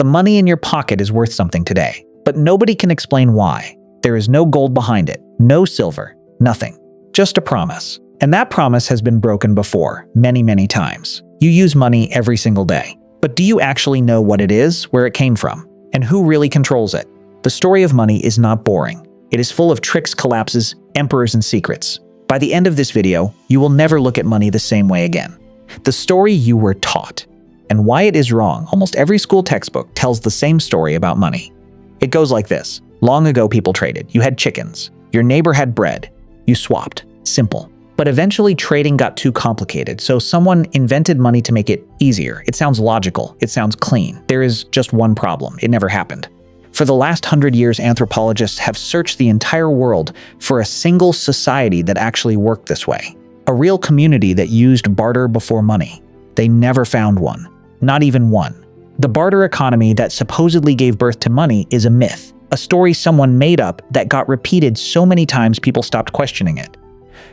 The money in your pocket is worth something today, but nobody can explain why. There is no gold behind it, no silver, nothing. Just a promise. And that promise has been broken before, many, many times. You use money every single day. But do you actually know what it is, where it came from, and who really controls it? The story of money is not boring. It is full of tricks, collapses, emperors, and secrets. By the end of this video, you will never look at money the same way again. The story you were taught, and why it is wrong. Almost every school textbook tells the same story about money. It goes like this. Long ago, people traded. You had chickens. Your neighbor had bread. You swapped. Simple. But eventually, trading got too complicated, so someone invented money to make it easier. It sounds logical. It sounds clean. There is just one problem. It never happened. For the last 100 years, anthropologists have searched the entire world for a single society that actually worked this way. A real community that used barter before money. They never found one. Not even one. The barter economy that supposedly gave birth to money is a myth. A story someone made up that got repeated so many times people stopped questioning it.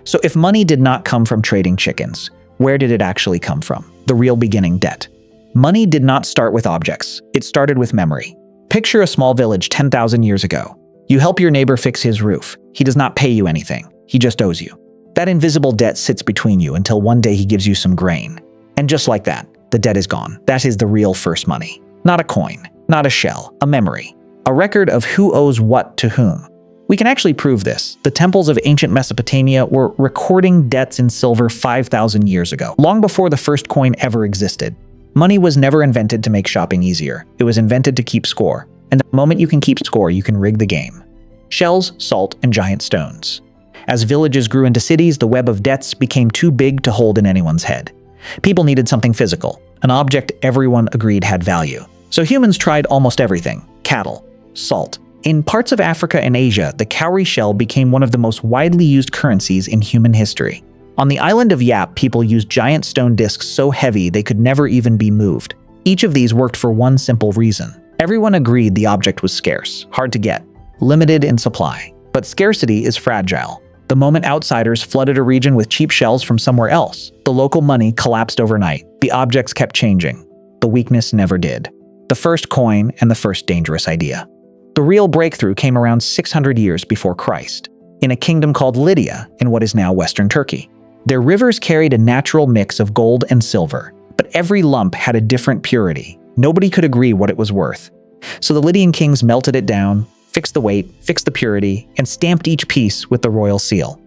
So if money did not come from trading chickens, where did it actually come from? The real beginning, debt. Money did not start with objects. It started with memory. Picture a small village 10,000 years ago. You help your neighbor fix his roof. He does not pay you anything. He just owes you. That invisible debt sits between you until one day he gives you some grain. And just like that, the debt is gone. That is the real first money. Not a coin, not a shell, a memory. A record of who owes what to whom. We can actually prove this. The temples of ancient Mesopotamia were recording debts in silver 5,000 years ago, long before the first coin ever existed. Money was never invented to make shopping easier. It was invented to keep score. And the moment you can keep score, you can rig the game. Shells, salt, and giant stones. As villages grew into cities, the web of debts became too big to hold in anyone's head. People needed something physical, an object everyone agreed had value. So humans tried almost everything. Cattle, salt. In parts of Africa and Asia, the cowrie shell became one of the most widely used currencies in human history. On the island of Yap, people used giant stone discs so heavy they could never even be moved. Each of these worked for one simple reason. Everyone agreed the object was scarce, hard to get, limited in supply. But scarcity is fragile. The moment outsiders flooded a region with cheap shells from somewhere else, the local money collapsed overnight. The objects kept changing. The weakness never did. The first coin and the first dangerous idea. The real breakthrough came around 600 years before Christ, in a kingdom called Lydia in what is now Western Turkey. Their rivers carried a natural mix of gold and silver, but every lump had a different purity. Nobody could agree what it was worth. So the Lydian kings melted it down, fixed the weight, fixed the purity, and stamped each piece with the royal seal.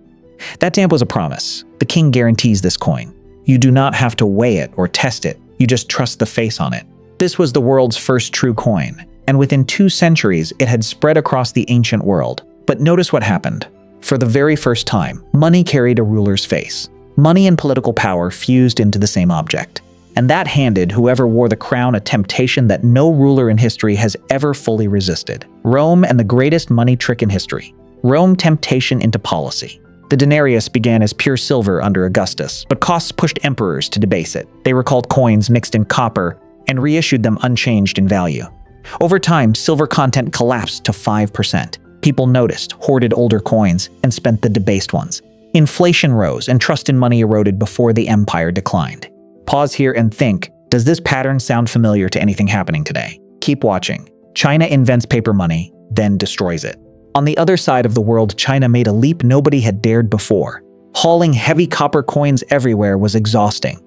That stamp was a promise. The king guarantees this coin. You do not have to weigh it or test it. You just trust the face on it. This was the world's first true coin. And within 2 centuries, it had spread across the ancient world. But notice what happened. For the very first time, money carried a ruler's face. Money and political power fused into the same object. And that handed whoever wore the crown a temptation that no ruler in history has ever fully resisted. Rome and the greatest money trick in history. Rome temptation into policy. The denarius began as pure silver under Augustus, but costs pushed emperors to debase it. They were called coins mixed in copper and reissued them unchanged in value. Over time, silver content collapsed to 5%. People noticed, hoarded older coins, and spent the debased ones. Inflation rose and trust in money eroded before the empire declined. Pause here and think, does this pattern sound familiar to anything happening today? Keep watching. China invents paper money, then destroys it. On the other side of the world, China made a leap nobody had dared before. Hauling heavy copper coins everywhere was exhausting.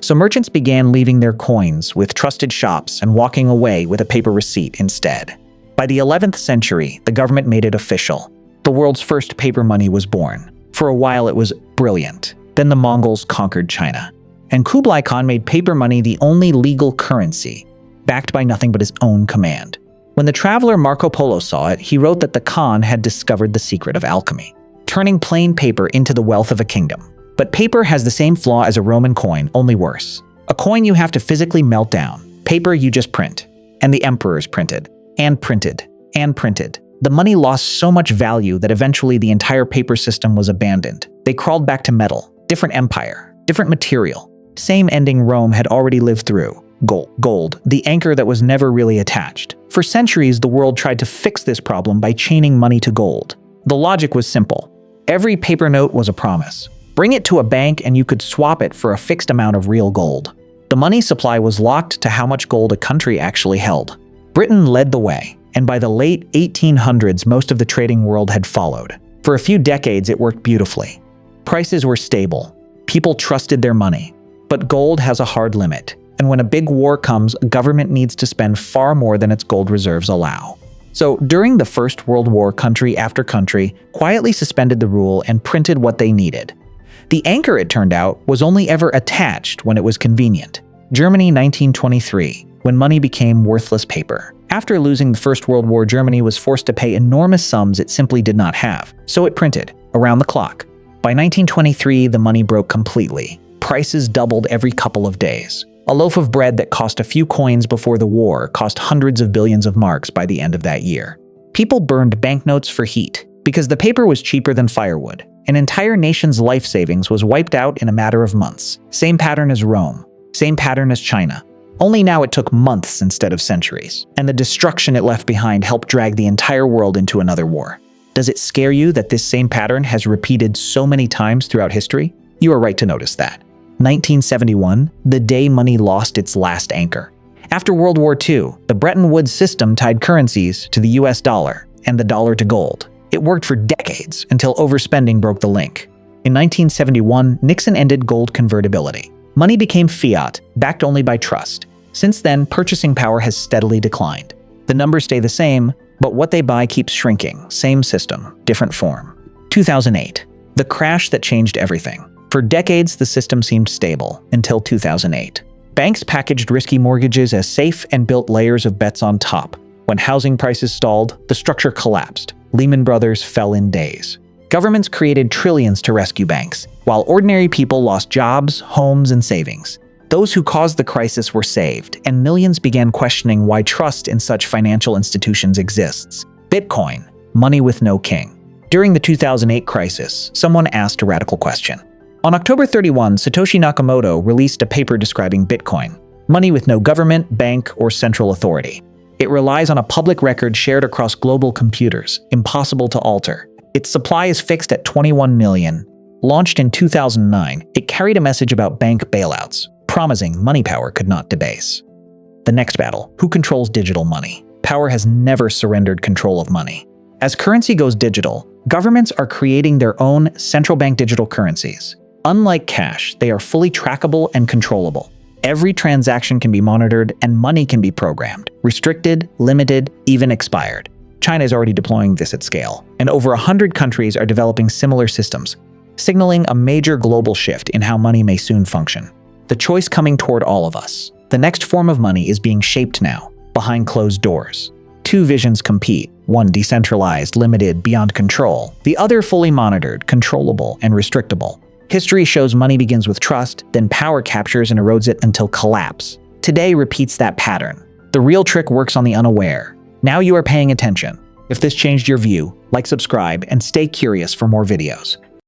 So merchants began leaving their coins with trusted shops and walking away with a paper receipt instead. By the 11th century, the government made it official. The world's first paper money was born. For a while, it was brilliant. Then the Mongols conquered China. And Kublai Khan made paper money the only legal currency, backed by nothing but his own command. When the traveler Marco Polo saw it, he wrote that the Khan had discovered the secret of alchemy, turning plain paper into the wealth of a kingdom. But paper has the same flaw as a Roman coin, only worse. A coin you have to physically melt down. Paper you just print. And the emperors printed. And printed. And printed. The money lost so much value that eventually the entire paper system was abandoned. They crawled back to metal. Different empire. Different material. Same ending Rome had already lived through. Gold. The anchor that was never really attached. For centuries, the world tried to fix this problem by chaining money to gold. The logic was simple. Every paper note was a promise. Bring it to a bank and you could swap it for a fixed amount of real gold. The money supply was locked to how much gold a country actually held. Britain led the way, and by the late 1800s, most of the trading world had followed. For a few decades, it worked beautifully. Prices were stable. People trusted their money. But gold has a hard limit, and when a big war comes, a government needs to spend far more than its gold reserves allow. So during the First World War, country after country quietly suspended the rule and printed what they needed. The anchor, it turned out, was only ever attached when it was convenient. Germany, 1923, when money became worthless paper. After losing the First World War, Germany was forced to pay enormous sums it simply did not have, so it printed, around the clock. By 1923, the money broke completely. Prices doubled every couple of days. A loaf of bread that cost a few coins before the war cost hundreds of billions of marks by the end of that year. People burned banknotes for heat, because the paper was cheaper than firewood. An entire nation's life savings was wiped out in a matter of months. Same pattern as Rome. Same pattern as China. Only now it took months instead of centuries. And the destruction it left behind helped drag the entire world into another war. Does it scare you that this same pattern has repeated so many times throughout history? You are right to notice that. 1971, the day money lost its last anchor. After World War II, the Bretton Woods system tied currencies to the US dollar and the dollar to gold. It worked for decades until overspending broke the link. In 1971, Nixon ended gold convertibility. Money became fiat, backed only by trust. Since then, purchasing power has steadily declined. The numbers stay the same, but what they buy keeps shrinking. Same system, different form. 2008, the crash that changed everything. For decades, the system seemed stable, until 2008. Banks packaged risky mortgages as safe and built layers of bets on top. When housing prices stalled, the structure collapsed. Lehman Brothers fell in days. Governments created trillions to rescue banks, while ordinary people lost jobs, homes, and savings. Those who caused the crisis were saved, and millions began questioning why trust in such financial institutions exists. Bitcoin, money with no king. During the 2008 crisis, someone asked a radical question. On October 31, Satoshi Nakamoto released a paper describing Bitcoin, money with no government, bank, or central authority. It relies on a public record shared across global computers, impossible to alter. Its supply is fixed at 21 million. Launched in 2009, it carried a message about bank bailouts, promising money power could not debase. The next battle: who controls digital money? Power has never surrendered control of money. As currency goes digital, governments are creating their own central bank digital currencies. Unlike cash, they are fully trackable and controllable. Every transaction can be monitored and money can be programmed, restricted, limited, even expired. China is already deploying this at scale, and over 100 countries are developing similar systems, signaling a major global shift in how money may soon function. The choice coming toward all of us. The next form of money is being shaped now, behind closed doors. Two visions compete, one decentralized, limited, beyond control, the other fully monitored, controllable, and restrictable. History shows money begins with trust, then power captures and erodes it until collapse. Today repeats that pattern. The real trick works on the unaware. Now you are paying attention. If this changed your view, like, subscribe, and stay curious for more videos.